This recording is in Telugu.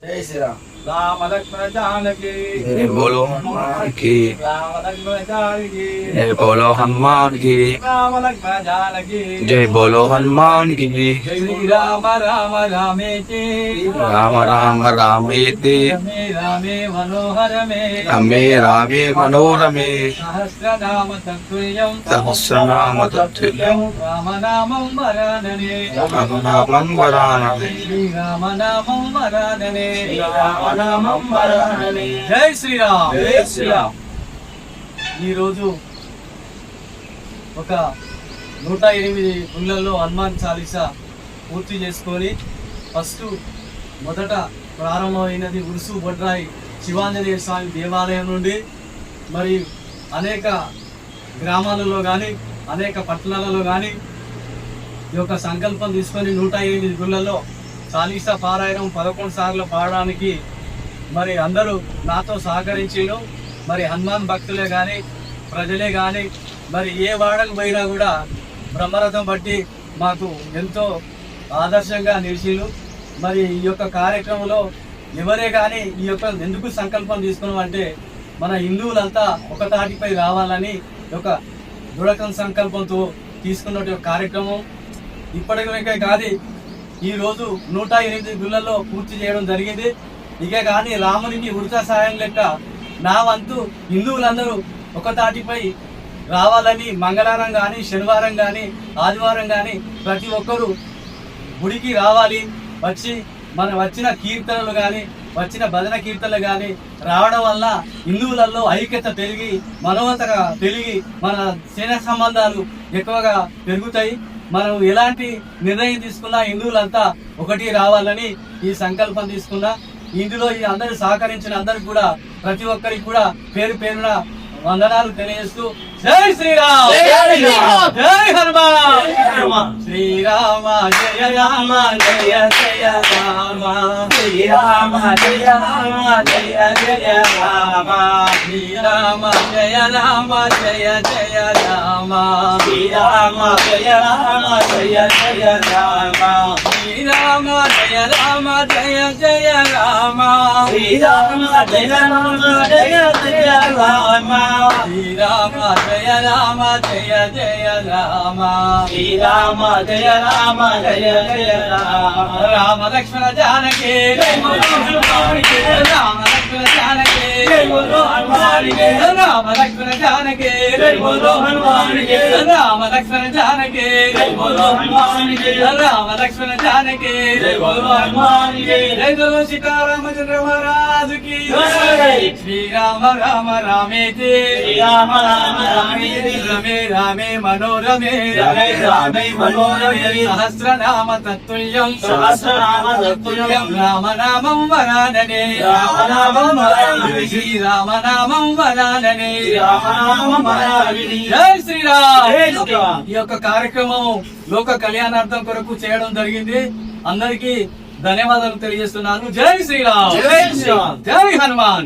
जय श्री राम। राम लक्ष्मण जानकी जय बोलो हनुमान की। राम लक्ष्मण जानकी जय बोलो हनुमान की। राम लक्ष्मण जानकी जय बोलो हनुमान की। श्री राम राम रामेति राम राम रामेति रमे रामे मनोहर में रमे रामे मनोरमे सहस्रनाम तत्तुल्यं सहस्रनाम तत्तुल्यं राम नामं वरानने राम नामं वरानने श्री राम नामं वरानने नामं वरानने। జై శ్రీరామ్ जय श्री राम। ఈరోజు ఒక 108 గుళ్ళల్లో హనుమాన్ చాలీసా పూర్తి చేసుకొని మొదట ప్రారంభమైనది ఉరుసు బొడ్రాయి శివాంజనేయ స్వామి దేవాలయం నుండి మరి అనేక గ్రామాలలో కానీ అనేక పట్టణాలలో కానీ ఈ యొక్క సంకల్పం తీసుకొని 108 గుళ్ళల్లో చాలీసా పారాయణం 11 సార్లు పాడడానికి మరి అందరూ నాతో సహకరించారు. మరి హనుమాన్ భక్తులే కానీ ప్రజలే కానీ మరి ఏ వాడకు పోయినా కూడా బ్రహ్మరథం బట్టి మాకు ఎంతో ఆదర్శంగా నిలిచిలు. మరి ఈ యొక్క కార్యక్రమంలో ఎవరే కానీ ఈ యొక్క ఎందుకు సంకల్పం తీసుకున్నాం అంటే మన హిందువులంతా ఒక తాటిపై రావాలని ఒక దృఢ సంకల్పంతో తీసుకున్న కార్యక్రమం. ఇప్పటికే కాదు ఈరోజు 108 గుళ్ళల్లో పూర్తి చేయడం జరిగింది. ఇక కానీ రామునికి వృథా సాయం లెక్క నా వంతు హిందువులందరూ ఒక తాటిపై రావాలని మంగళవారం కానీ శనివారం కానీ ఆదివారం కానీ ప్రతి ఒక్కరూ గుడికి రావాలి. వచ్చిన కీర్తనలు కానీ వచ్చిన భజన కీర్తనలు కానీ రావడం వల్ల హిందువులలో ఐక్యత పెరిగి మనోహతగా పెరిగి మన స్నేహ సంబంధాలు ఎక్కువగా పెరుగుతాయి. మనం ఎలాంటి నిర్ణయం తీసుకున్నా హిందువులంతా ఒకటి రావాలని ఈ సంకల్పం తీసుకున్నా. ఇందులో ఈ అందరూ సహకరించిన అందరికి కూడా ప్రతి ఒక్కరికి కూడా పేరు పేరున వందనాలు తెలియజేస్తూ జై శ్రీరామ్ జై హనుమాన్ శ్రీరామ జయ రామ జయ జయ రామ శ్రీరామ జయ రామ జయ జయ రామ శ్రీరామ జయ రామ జయ జయ రామ శ్రీరామ జయ రామ జయ జయ రామ శ్రీరామ జయ రామ జయ జయ రామ శ్రీరామ జయ రామ జయ జయ రామ శ్రీరామ జయ రామ జయ జయ రామ శ్రీరామ జయ రామ జయ జయ రామ రామ లక్ష్మణ జానకి రామ లక్ష్మణ జానకి రామ లక్ష్మణ జానకి రామ లక్ష్మణ జానకి రామ లక్ష్మణ జానకి జయ జయ సీతారామచంద్ర మహారాజు కి శ్రీరామ రామ రామేతి రామ రామ రామేతి రమే రామే మనోరమే రమే రామే మనోరమే సహస్రనామ తత్తుల్యం రామ నామం వరాననే రామ నామం వరాననే శ్రీరామ నామం వరాననే రామ నామం వరాననే జై శ్రీరామ్. ఈ యొక్క కార్యక్రమం లోక కళ్యాణార్థం కొరకు చేయడం జరిగింది. అందరికీ ధన్యవాదాలు తెలియజేస్తున్నాను. జై శ్రీరామ్ జై హనుమాన్.